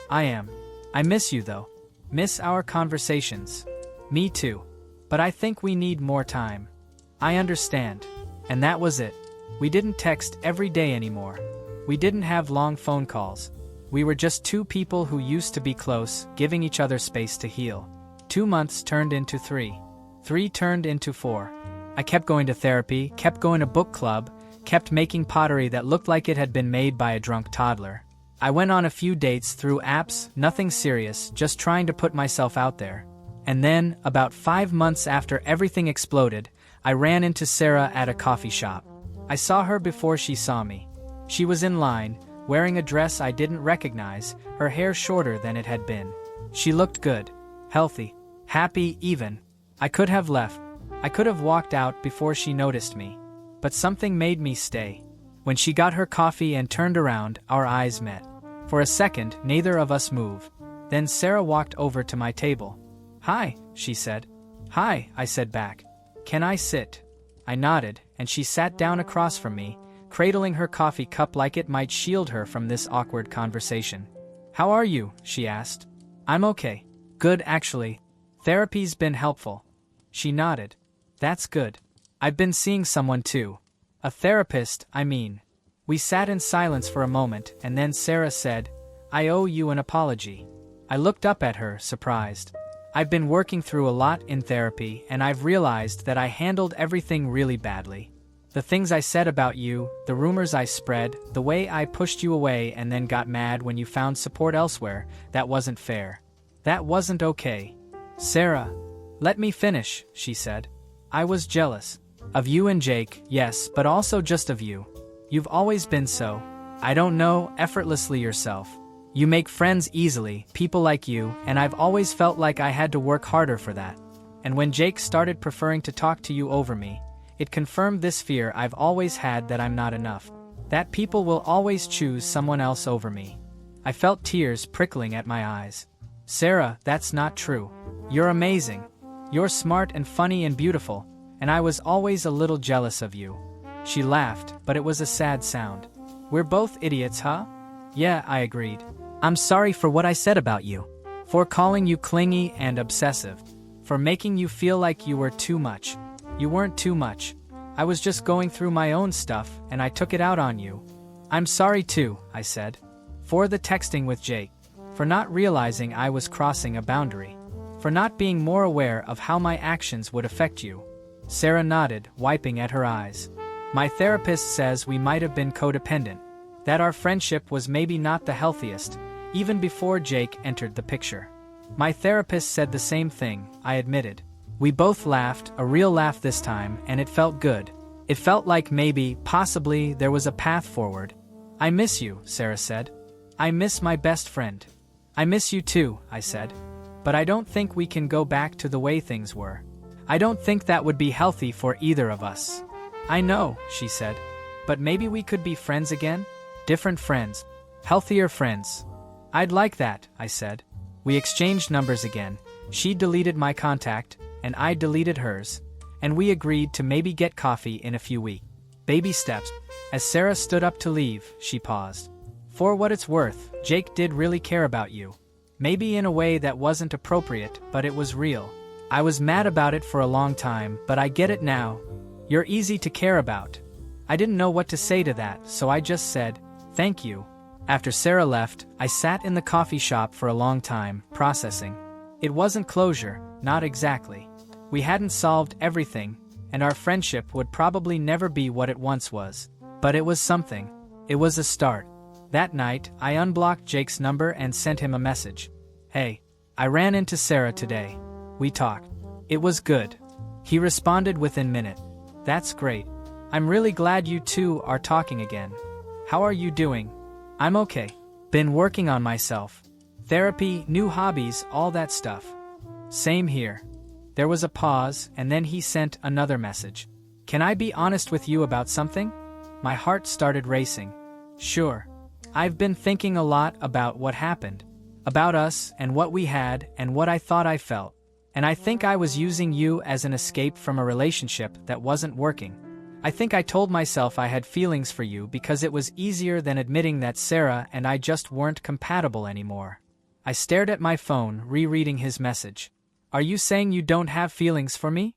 "I am. I miss you though. Miss our conversations." "Me too. But I think we need more time." "I understand." And that was it. We didn't text every day anymore. We didn't have long phone calls. We were just 2 people who used to be close, giving each other space to heal. 2 months turned into 3. 3 turned into 4. I kept going to therapy, kept going to book club, kept making pottery that looked like it had been made by a drunk toddler. I went on a few dates through apps, nothing serious, just trying to put myself out there. And then, about 5 months after everything exploded, I ran into Sarah at a coffee shop. I saw her before she saw me. She was in line, wearing a dress I didn't recognize, her hair shorter than it had been. She looked good, healthy, happy even. I could have left. I could have walked out before she noticed me. But something made me stay. When she got her coffee and turned around, our eyes met. For a second, neither of us moved. Then Sarah walked over to my table. "Hi," she said. "Hi," I said back. "Can I sit?" I nodded, and she sat down across from me, cradling her coffee cup like it might shield her from this awkward conversation. "How are you?" she asked. "I'm okay. Good, actually. Therapy's been helpful." She nodded. "That's good. I've been seeing someone too. A therapist, I mean." We sat in silence for a moment, and then Sarah said, "I owe you an apology." I looked up at her, surprised. "I've been working through a lot in therapy, and I've realized that I handled everything really badly. The things I said about you, the rumors I spread, the way I pushed you away and then got mad when you found support elsewhere, that wasn't fair. That wasn't okay." "Sarah, let me finish," she said. "I was jealous. Of you and Jake, yes, but also just of you. You've always been so, I don't know, effortlessly yourself. You make friends easily, people like you, and I've always felt like I had to work harder for that. And when Jake started preferring to talk to you over me, it confirmed this fear I've always had that I'm not enough. That people will always choose someone else over me. I felt tears prickling at my eyes. Sarah, that's not true. You're amazing. You're smart and funny and beautiful, and I was always a little jealous of you. She laughed, but it was a sad sound. We're both idiots, huh? Yeah, I agreed. I'm sorry for what I said about you. For calling you clingy and obsessive. For making you feel like you were too much. You weren't too much. I was just going through my own stuff, and I took it out on you. I'm sorry too, I said. For the texting with Jake. For not realizing I was crossing a boundary. For not being more aware of how my actions would affect you. Sarah nodded, wiping at her eyes. My therapist says we might have been codependent. That our friendship was maybe not the healthiest, even before Jake entered the picture. My therapist said the same thing, I admitted. We both laughed, a real laugh this time, and it felt good. It felt like maybe, possibly, there was a path forward. I miss you, Sarah said. I miss my best friend. I miss you too, I said. But I don't think we can go back to the way things were. I don't think that would be healthy for either of us. I know, she said. But maybe we could be friends again? Different friends. Healthier friends. I'd like that, I said. We exchanged numbers again. She deleted my contact, and I deleted hers. And we agreed to maybe get coffee in a few weeks. Baby steps. As Sarah stood up to leave, she paused. For what it's worth, Jake did really care about you. Maybe in a way that wasn't appropriate, but it was real. I was mad about it for a long time, but I get it now. You're easy to care about. I didn't know what to say to that, so I just said, thank you. After Sarah left, I sat in the coffee shop for a long time, processing. It wasn't closure, not exactly. We hadn't solved everything, and our friendship would probably never be what it once was. But it was something. It was a start. That night, I unblocked Jake's number and sent him a message. Hey, I ran into Sarah today. We talked. It was good. He responded within minutes. That's great. I'm really glad you two are talking again. How are you doing? I'm okay. Been working on myself. Therapy, new hobbies, all that stuff. Same here. There was a pause, and then he sent another message. Can I be honest with you about something? My heart started racing. Sure. I've been thinking a lot about what happened. About us, and what we had, and what I thought I felt. And I think I was using you as an escape from a relationship that wasn't working. I think I told myself I had feelings for you because it was easier than admitting that Sarah and I just weren't compatible anymore. I stared at my phone, rereading his message. Are you saying you don't have feelings for me?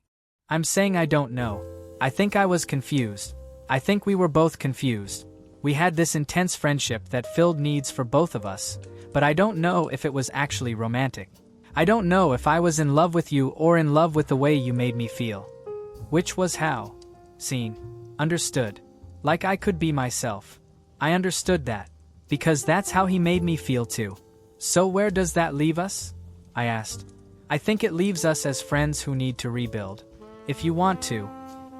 I'm saying I don't know. I think I was confused. I think we were both confused. We had this intense friendship that filled needs for both of us, but I don't know if it was actually romantic. I don't know if I was in love with you or in love with the way you made me feel. Which was how? Seen. Understood. Like I could be myself. I understood that. Because that's how he made me feel too. So where does that leave us? I asked. I think it leaves us as friends who need to rebuild. If you want to.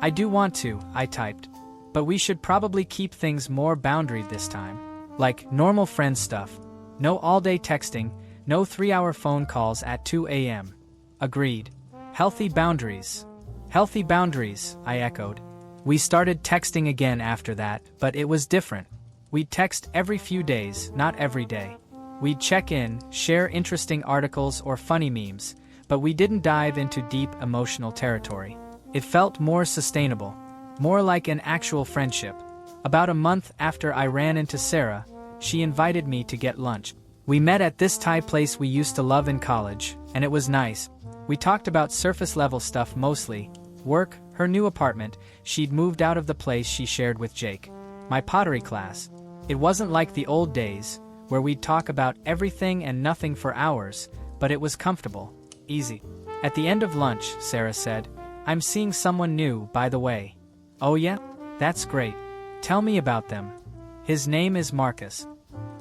I do want to, I typed. But we should probably keep things more boundaried this time. Like normal friend stuff. No all-day texting. No 3-hour phone calls at 2 a.m. Agreed. Healthy boundaries. Healthy boundaries, I echoed. We started texting again after that, but it was different. We'd text every few days, not every day. We'd check in, share interesting articles or funny memes, but we didn't dive into deep emotional territory. It felt more sustainable, more like an actual friendship. About a month after I ran into Sarah, she invited me to get lunch. We met at this Thai place we used to love in college, and it was nice. We talked about surface-level stuff mostly. Work, her new apartment, she'd moved out of the place she shared with Jake. My pottery class. It wasn't like the old days, where we'd talk about everything and nothing for hours, but it was comfortable. Easy. At the end of lunch, Sarah said, I'm seeing someone new, by the way. Oh yeah? That's great. Tell me about them. His name is Marcus.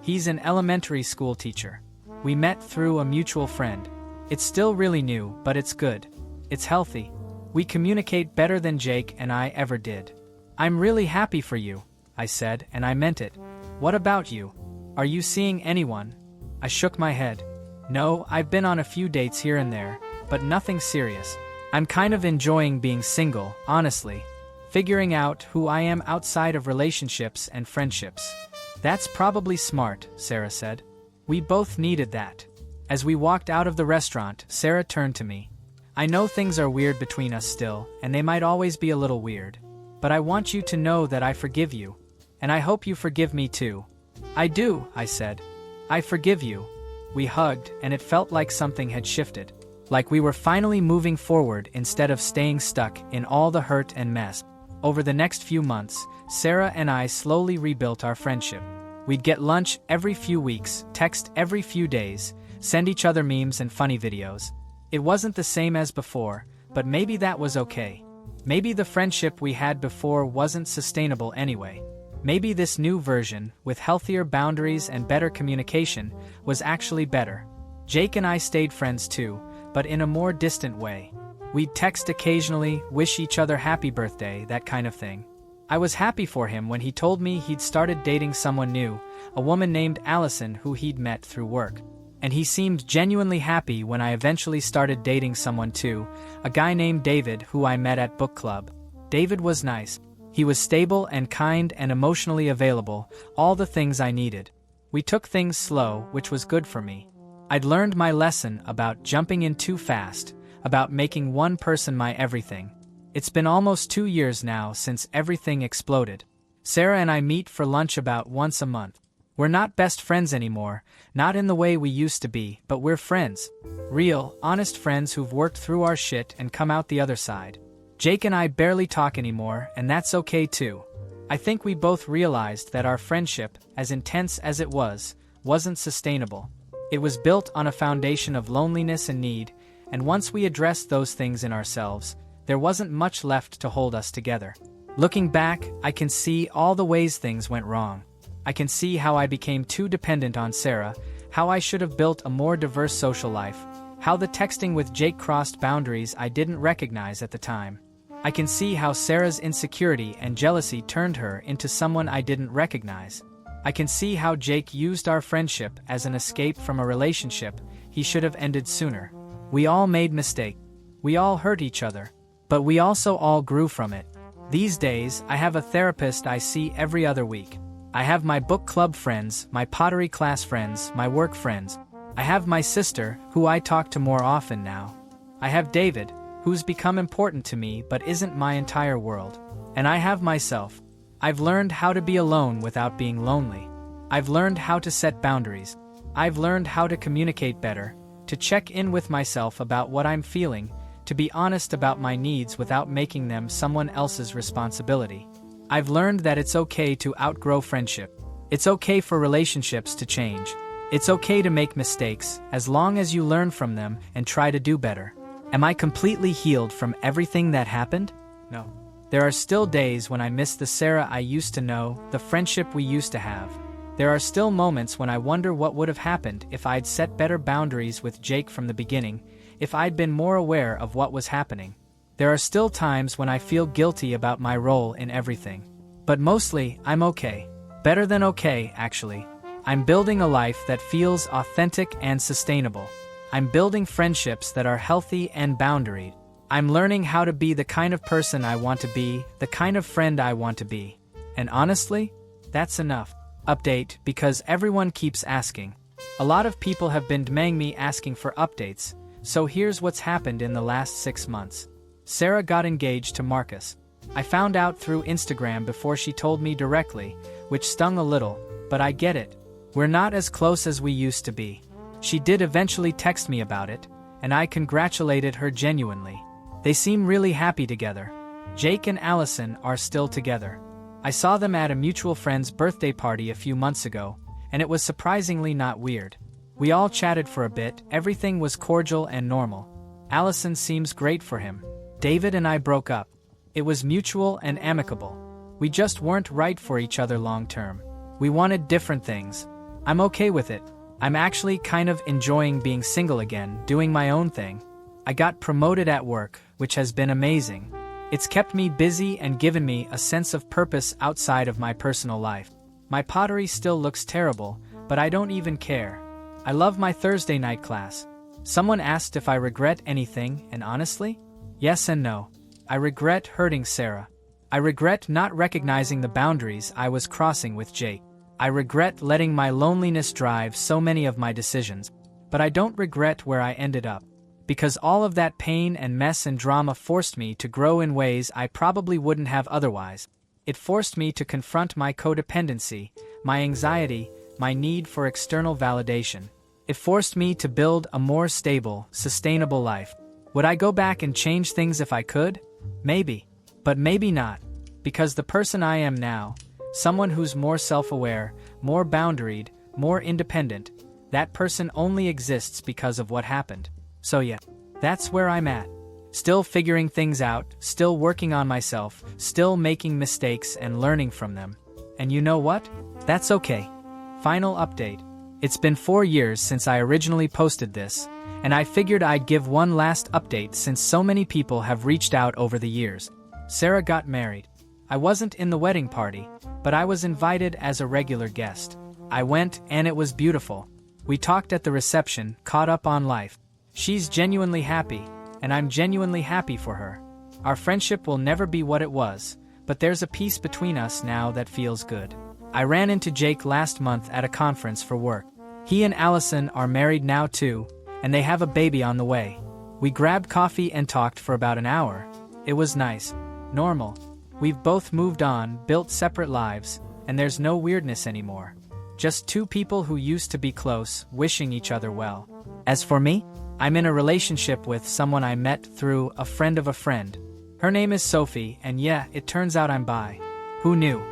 He's an elementary school teacher. We met through a mutual friend. It's still really new, but it's good. It's healthy. We communicate better than Jake and I ever did. I'm really happy for you, I said, and I meant it. What about you? Are you seeing anyone? I shook my head. No, I've been on a few dates here and there, but nothing serious. I'm kind of enjoying being single, honestly. Figuring out who I am outside of relationships and friendships. That's probably smart, Sarah said. We both needed that. As we walked out of the restaurant, Sarah turned to me. I know things are weird between us still, and they might always be a little weird. But I want you to know that I forgive you. And I hope you forgive me too. I do, I said. I forgive you. We hugged, and it felt like something had shifted. Like we were finally moving forward instead of staying stuck in all the hurt and mess. Over the next few months, Sarah and I slowly rebuilt our friendship. We'd get lunch every few weeks, text every few days, send each other memes and funny videos. It wasn't the same as before, but maybe that was okay. Maybe the friendship we had before wasn't sustainable anyway. Maybe this new version, with healthier boundaries and better communication, was actually better. Jake and I stayed friends too, but in a more distant way. We'd text occasionally, wish each other happy birthday, that kind of thing. I was happy for him when he told me he'd started dating someone new, a woman named Allison who he'd met through work. And he seemed genuinely happy when I eventually started dating someone too, a guy named David who I met at book club. David was nice. He was stable and kind and emotionally available, all the things I needed. We took things slow, which was good for me. I'd learned my lesson about jumping in too fast, about making one person my everything. It's been almost 2 years now since everything exploded. Sarah and I meet for lunch about once a month. We're not best friends anymore, not in the way we used to be, but we're friends. Real, honest friends who've worked through our shit and come out the other side. Jake and I barely talk anymore, and that's okay too. I think we both realized that our friendship, as intense as it was, wasn't sustainable. It was built on a foundation of loneliness and need, and once we addressed those things in ourselves, there wasn't much left to hold us together. Looking back, I can see all the ways things went wrong. I can see how I became too dependent on Sarah, how I should have built a more diverse social life, how the texting with Jake crossed boundaries I didn't recognize at the time. I can see how Sarah's insecurity and jealousy turned her into someone I didn't recognize. I can see how Jake used our friendship as an escape from a relationship he should have ended sooner. We all made mistakes. We all hurt each other. But we also all grew from it. These days, I have a therapist I see every other week. I have my book club friends, my pottery class friends, my work friends. I have my sister, who I talk to more often now. I have David, who's become important to me but isn't my entire world. And I have myself. I've learned how to be alone without being lonely. I've learned how to set boundaries. I've learned how to communicate better, to check in with myself about what I'm feeling, to be honest about my needs without making them someone else's responsibility. I've learned that it's okay to outgrow friendship. It's okay for relationships to change. It's okay to make mistakes, as long as you learn from them and try to do better. Am I completely healed from everything that happened? No. There are still days when I miss the Sarah I used to know, the friendship we used to have. There are still moments when I wonder what would have happened if I'd set better boundaries with Jake from the beginning, if I'd been more aware of what was happening. There are still times when I feel guilty about my role in everything. But mostly, I'm okay. Better than okay, actually. I'm building a life that feels authentic and sustainable. I'm building friendships that are healthy and boundaried. I'm learning how to be the kind of person I want to be, the kind of friend I want to be. And honestly, that's enough. Update, because everyone keeps asking. A lot of people have been DMing me asking for updates, so here's what's happened in the last 6 months. Sarah got engaged to Marcus. I found out through Instagram before she told me directly, which stung a little, but I get it. We're not as close as we used to be. She did eventually text me about it, and I congratulated her genuinely. They seem really happy together. Jake and Allison are still together. I saw them at a mutual friend's birthday party a few months ago, and it was surprisingly not weird. We all chatted for a bit, everything was cordial and normal. Allison seems great for him. David and I broke up. It was mutual and amicable. We just weren't right for each other long term. We wanted different things. I'm okay with it. I'm actually kind of enjoying being single again, doing my own thing. I got promoted at work, which has been amazing. It's kept me busy and given me a sense of purpose outside of my personal life. My pottery still looks terrible, but I don't even care. I love my Thursday night class. Someone asked if I regret anything, and honestly, yes and no. I regret hurting Sarah. I regret not recognizing the boundaries I was crossing with Jake. I regret letting my loneliness drive so many of my decisions, but I don't regret where I ended up. Because all of that pain and mess and drama forced me to grow in ways I probably wouldn't have otherwise. It forced me to confront my codependency, my anxiety, my need for external validation. It forced me to build a more stable, sustainable life. Would I go back and change things if I could? Maybe. But maybe not. Because the person I am now, someone who's more self-aware, more boundaried, more independent, that person only exists because of what happened. So yeah, that's where I'm at. Still figuring things out, still working on myself, still making mistakes and learning from them. And you know what? That's okay. Final update. It's been 4 years since I originally posted this, and I figured I'd give one last update since so many people have reached out over the years. Sarah got married. I wasn't in the wedding party, but I was invited as a regular guest. I went, and it was beautiful. We talked at the reception, caught up on life. She's genuinely happy, and I'm genuinely happy for her. Our friendship will never be what it was, but there's a peace between us now that feels good. I ran into Jake last month at a conference for work. He and Allison are married now too, and they have a baby on the way. We grabbed coffee and talked for about an hour. It was nice. Normal. We've both moved on, built separate lives, and there's no weirdness anymore. Just two people who used to be close, wishing each other well. As for me, I'm in a relationship with someone I met through a friend of a friend. Her name is Sophie, and yeah, it turns out I'm bi. Who knew?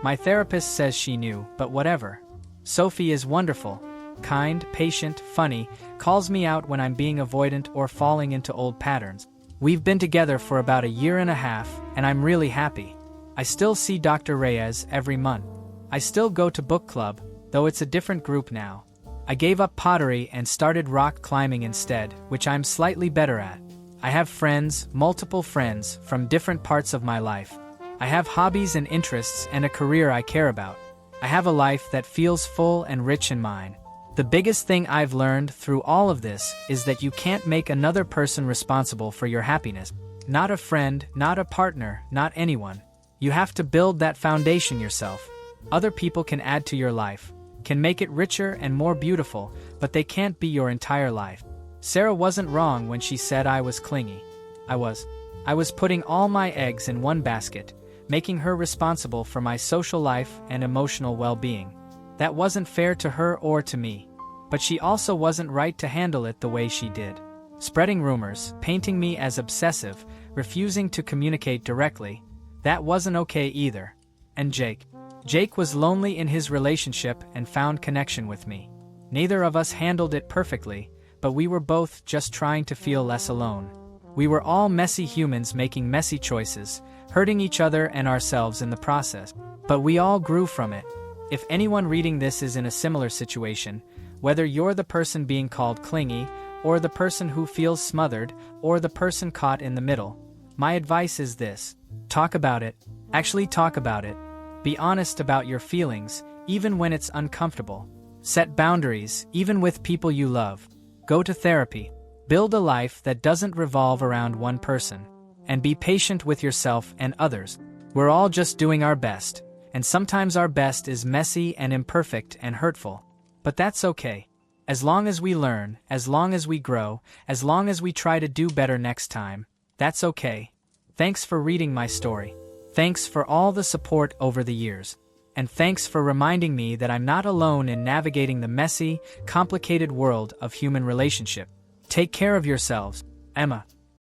My therapist says she knew, but whatever. Sophie is wonderful, kind, patient, funny, calls me out when I'm being avoidant or falling into old patterns. We've been together for about 1.5 years, and I'm really happy. I still see Dr. Reyes every month. I still go to book club, though it's a different group now. I gave up pottery and started rock climbing instead, which I'm slightly better at. I have friends, multiple friends, from different parts of my life. I have hobbies and interests and a career I care about. I have a life that feels full and rich in mine. The biggest thing I've learned through all of this is that you can't make another person responsible for your happiness. Not a friend, not a partner, not anyone. You have to build that foundation yourself. Other people can add to your life, can make it richer and more beautiful, but they can't be your entire life. Sarah wasn't wrong when she said I was clingy. I was putting all my eggs in one basket, making her responsible for my social life and emotional well-being. That wasn't fair to her or to me. But she also wasn't right to handle it the way she did. Spreading rumors, painting me as obsessive, refusing to communicate directly, that wasn't okay either. And Jake was lonely in his relationship and found connection with me. Neither of us handled it perfectly, but we were both just trying to feel less alone. We were all messy humans making messy choices, hurting each other and ourselves in the process. But we all grew from it. If anyone reading this is in a similar situation, whether you're the person being called clingy, or the person who feels smothered, or the person caught in the middle, my advice is this: talk about it. Actually talk about it. Be honest about your feelings, even when it's uncomfortable. Set boundaries, even with people you love. Go to therapy. Build a life that doesn't revolve around one person. And be patient with yourself and others. We're all just doing our best, and sometimes our best is messy and imperfect and hurtful. But that's okay. As long as we learn, as long as we grow, as long as we try to do better next time, that's okay. Thanks for reading my story. Thanks for all the support over the years. And thanks for reminding me that I'm not alone in navigating the messy, complicated world of human relationship. Take care of yourselves, Emma.